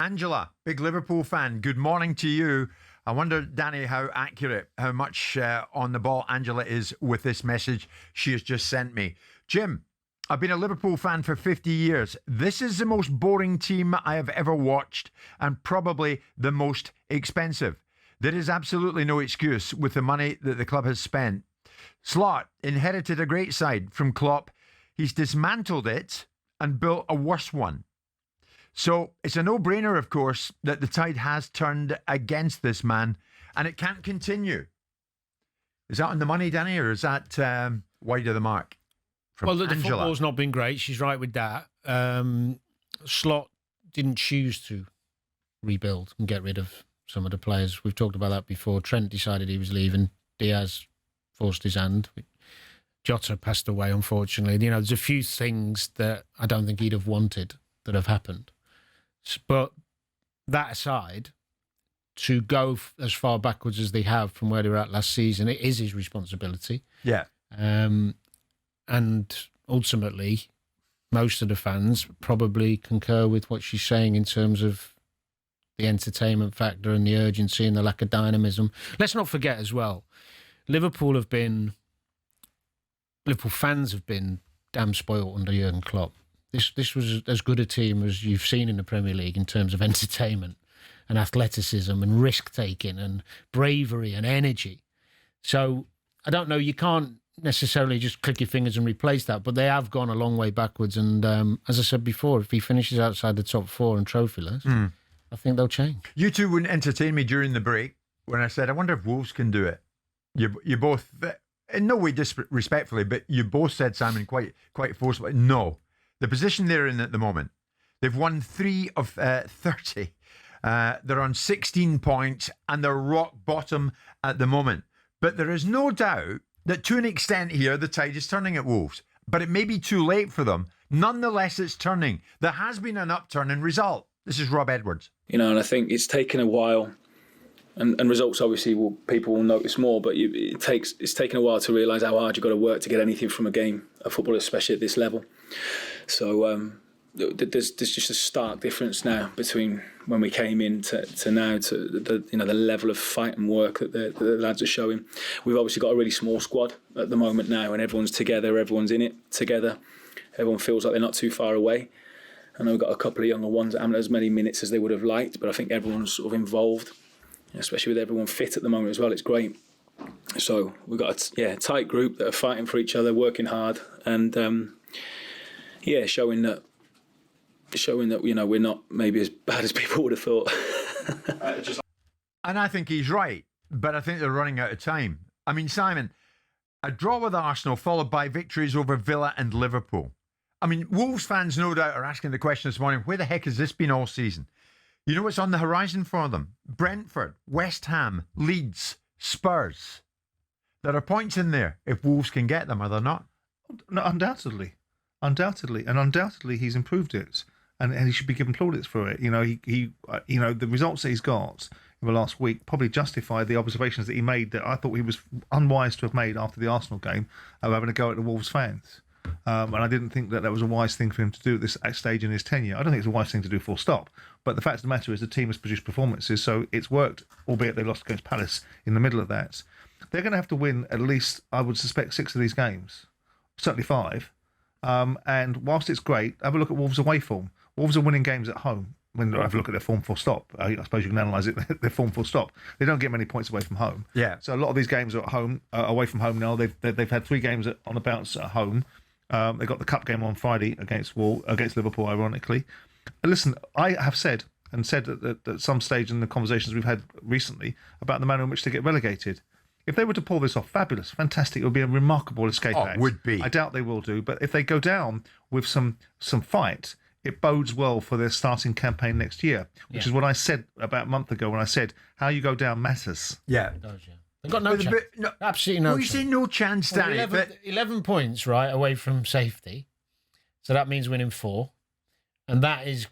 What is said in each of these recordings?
Angela, big Liverpool fan. Good morning to you. I wonder, Danny, how accurate, how much on the ball Angela is with this message she has just sent me. Jim, I've been a Liverpool fan for 50 years. This is the most boring team I have ever watched and probably the most expensive. There is absolutely no excuse with the money that the club has spent. Slot inherited a great side from Klopp. He's dismantled it and built a worse one. So it's a no-brainer, of course, that the tide has turned against this man, and it can't continue. Is that on the money, Danny, or is that wide of the mark? Well, the football's not been great. She's right with that. Slot didn't choose to rebuild and get rid of some of the players. We've talked about that before. Trent decided he was leaving. Diaz forced his hand. Jota passed away, unfortunately. You know, there's a few things that I don't think he'd have wanted that have happened. But that aside, to go as far backwards as they have from where they were at last season, it is his responsibility. Yeah. And ultimately, most of the fans probably concur with what she's saying in terms of the entertainment factor and the urgency and the lack of dynamism. Let's not forget as well, Liverpool fans have been damn spoiled under Jurgen Klopp. This was as good a team as you've seen in the Premier League in terms of entertainment and athleticism and risk-taking and bravery and energy. So, I don't know, you can't necessarily just click your fingers and replace that, but they have gone a long way backwards. And as I said before, if he finishes outside the top four and trophy-less, I think they'll change. You two wouldn't entertain me during the break when I said, I wonder if Wolves can do it. You both, in no way disrespectfully, but you both said, Simon, quite forcibly, no. The position they're in at the moment, they've won 3 of 30. They're on 16 points and they're rock bottom at the moment. But there is no doubt that to an extent here, the tide is turning at Wolves. But it may be too late for them. Nonetheless, it's turning. There has been an upturn in result. This is Rob Edwards. You know, and I think it's taken a while. And results, obviously, people will notice more, but it's taken a while to realise how hard you've got to work to get anything from a game of football, especially at this level. So there's just a stark difference now between when we came in to now, to the level of fight and work that the lads are showing. We've obviously got a really small squad at the moment now, and everyone's together, everyone's in it together. Everyone feels like they're not too far away. I know we've got a couple of younger ones that haven't as many minutes as they would have liked, but I think everyone's sort of involved, especially with everyone fit at the moment as well. It's great. So we've got a tight group that are fighting for each other, working hard, and showing that we're not maybe as bad as people would have thought. And I think he's right, but I think they're running out of time. I mean, Simon, a draw with Arsenal followed by victories over Villa and Liverpool. I mean, Wolves fans no doubt are asking the question this morning, where the heck has this been all season? You know what's on the horizon for them? Brentford, West Ham, Leeds, Spurs. There are points in there if Wolves can get them, are there not? No, undoubtedly. And undoubtedly he's improved it. And he should be given plaudits for it. You know, the results that he's got in the last week probably justify the observations that he made that I thought he was unwise to have made after the Arsenal game of having a go at the Wolves fans. And I didn't think that was a wise thing for him to do at this stage in his tenure. I don't think it's a wise thing to do full stop. But the fact of the matter is the team has produced performances, so it's worked, albeit they lost against Palace in the middle of that. They're going to have to win at least, I would suspect, 6 of these games, certainly 5. And whilst it's great, have a look at Wolves' away form. Wolves are winning games at home. When I have a look at their form full stop, I suppose you can analyse it, their form full stop. They don't get many points away from home. Yeah. So a lot of these games are at home, away from home now. They've had 3 games on a bounce at home. They got the cup game on Friday against Liverpool, ironically. And listen, I have said at some stage in the conversations we've had recently about the manner in which they get relegated. If they were to pull this off, fabulous, fantastic. It would be a remarkable escape act. It would be. I doubt they will do, but if they go down with some fight, it bodes well for their starting campaign next year, which is what I said about a month ago when I said how you go down matters. Yeah. It does, yeah. They've got no chance. Absolutely no chance. You say no chance, Danny. 11 points, right, away from safety. So that means winning 4. And that is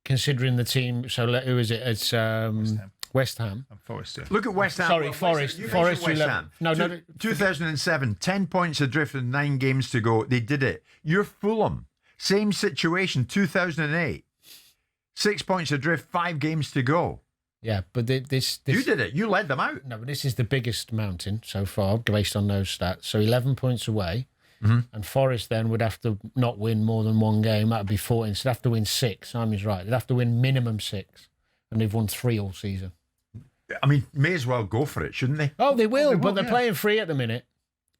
considering the team. So who is it? It's West Ham. And Forest, yeah. Look at West Ham. Sorry, Forest. Forest 11. No, 2007, 10 points adrift with 9 games to go. They did it. You're Fulham. Same situation, 2008. 6 points adrift, 5 games to go. Yeah, but this You did it. You led them out. No, but this is the biggest mountain so far, based on those stats. So 11 points away. And Forest then would have to not win more than one game. That would be 14. So they'd have to win 6. Simon's right. They'd have to win minimum 6. And they've won 3 all season. I mean, may as well go for it, shouldn't they? Oh, they will, but they're playing free at the minute.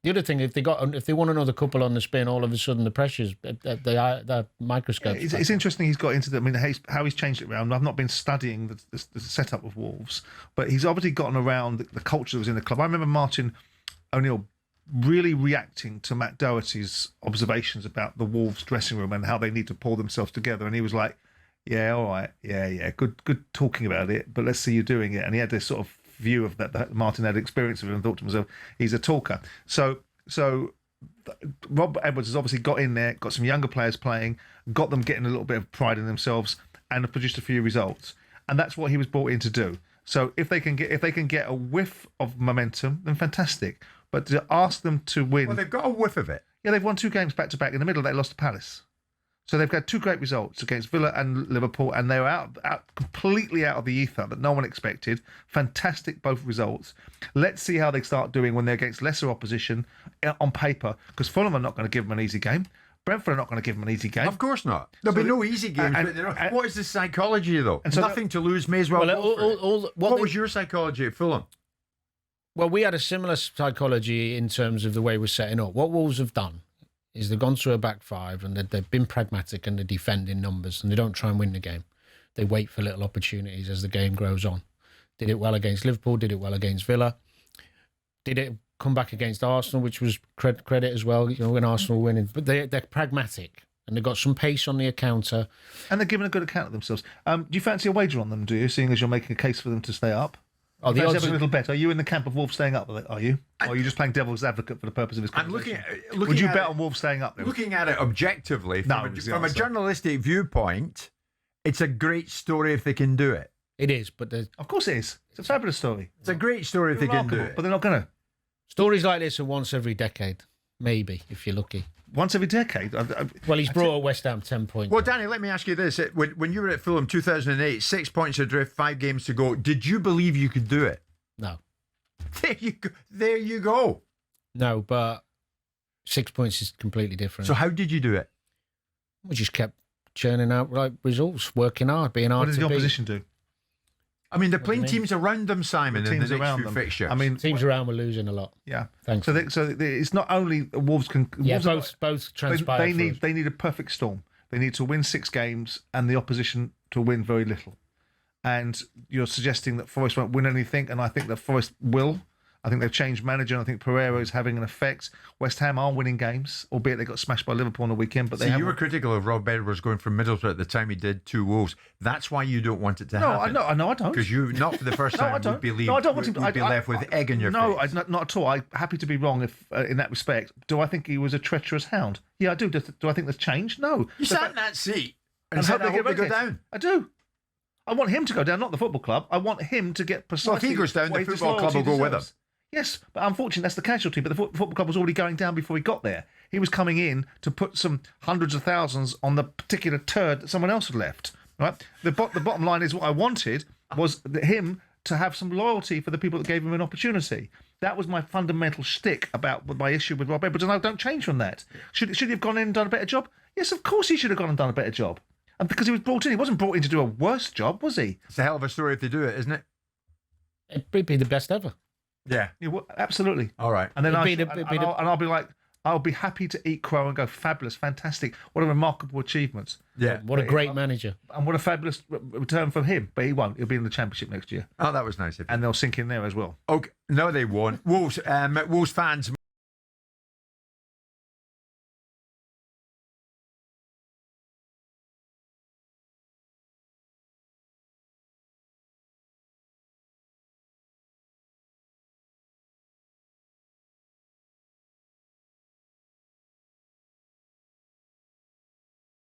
The other thing, if they want another couple on the spin, all of a sudden the pressures, the microscope. It's interesting he's got into the. I mean, how he's changed it around. I've not been studying the setup of Wolves, but he's obviously gotten around the culture that was in the club. I remember Martin O'Neill really reacting to Matt Doherty's observations about the Wolves dressing room and how they need to pull themselves together, and he was like, "Yeah, all right, yeah, good talking about it, but let's see you doing it." And he had this sort of view of that Martin had experience of it and thought to himself, he's a talker. So Rob Edwards has obviously got in there, got some younger players playing, got them getting a little bit of pride in themselves, and have produced a few results. And that's what he was brought in to do. So if they can get a whiff of momentum, then fantastic. But to ask them to win, Well, they've got a whiff of it. yeah, they've won 2 games back to back. In the middle, they lost to Palace. So they've got 2 great results against Villa and Liverpool, and they're out completely out of the ether that no one expected. Fantastic, both results. Let's see how they start doing when they're against lesser opposition on paper, because Fulham are not going to give them an easy game. Brentford are not going to give them an easy game. Of course not. There'll be no easy games. What is the psychology, though? And so Nothing to lose, may as well go for it. What was your psychology at Fulham? Well, we had a similar psychology in terms of the way we're setting up. What Wolves have done is they've gone through a back 5 and they've been pragmatic and they defend in numbers and they don't try and win the game. They wait for little opportunities as the game grows on. Did it well against Liverpool, did it well against Villa. Did it come back against Arsenal, which was credit as well, when Arsenal were winning. But they're pragmatic and they've got some pace on the counter. And they're giving a good account of themselves. Do you fancy a wager on them, do you, seeing as you're making a case for them to stay up? Oh, the odds a little bet. Are you in the camp of Wolves staying up? Are you? Or are you just playing devil's advocate for the purpose of this conversation? Would you bet on Wolves staying up? Then? Looking at it objectively, from a journalistic viewpoint, it's a great story if they can do it. It is, but of course it is. It's a fabulous story. It's a great story if they can do it. But they're not going to. Stories like this are once every decade, maybe, if you're lucky. Once every decade? Well, he's brought West Ham 10 points. Well, Danny, let me ask you this. When you were at Fulham 2008, 6 points adrift, 5 games to go, did you believe you could do it? No. There you go. No, but 6 points is completely different. So how did you do it? We just kept churning out results, working hard, being hard to beat. What did the opposition do? I mean, they're playing teams around them, Simon, in the next few fixtures. I mean, teams around were losing a lot. Yeah. Thanks. So it's not only Wolves can. Yeah, Wolves both transpire. They need a perfect storm. They need to win 6 games and the opposition to win very little. And you're suggesting that Forest won't win anything, and I think that Forest will. I think they've changed manager, and I think Pereira is having an effect. West Ham are winning games, albeit they got smashed by Liverpool on the weekend. But you were critical of Rob Edwards going from Middlesbrough at the time he did to Wolves. That's why you don't want it to happen. No, I don't. Because you, not for the first time, would be left with egg in your face. No, not at all. I'm happy to be wrong if in that respect. Do I think he was a treacherous hound? Yeah, I do. Do I think there's changed? No. You sat in that seat and said, I hope they go down. I do. I want him to go down, not the football club. I want him to get precisely. Well, if he goes down, the football club will go with him. Yes, but unfortunately, that's the casualty. But the football club was already going down before he got there. He was coming in to put some hundreds of thousands on the particular turd that someone else had left. Right. The bottom line is what I wanted was him to have some loyalty for the people that gave him an opportunity. That was my fundamental shtick about my issue with Rob Edwards, and I don't change from that. Should he have gone in and done a better job? Yes, of course he should have gone and done a better job. And because he was brought in, he wasn't brought in to do a worse job, was he? It's a hell of a story if they do it, isn't it? It'd be the best ever. Yeah. Absolutely. All right. And then I'll be like, I'll be happy to eat crow and go, fabulous, fantastic. What a remarkable achievements. Yeah. What a great manager. And what a fabulous return from him. But he won't. He'll be in the Championship next year. Oh, that was nice of you. And they'll sink in there as well. Okay. No, they won't. Wolves fans.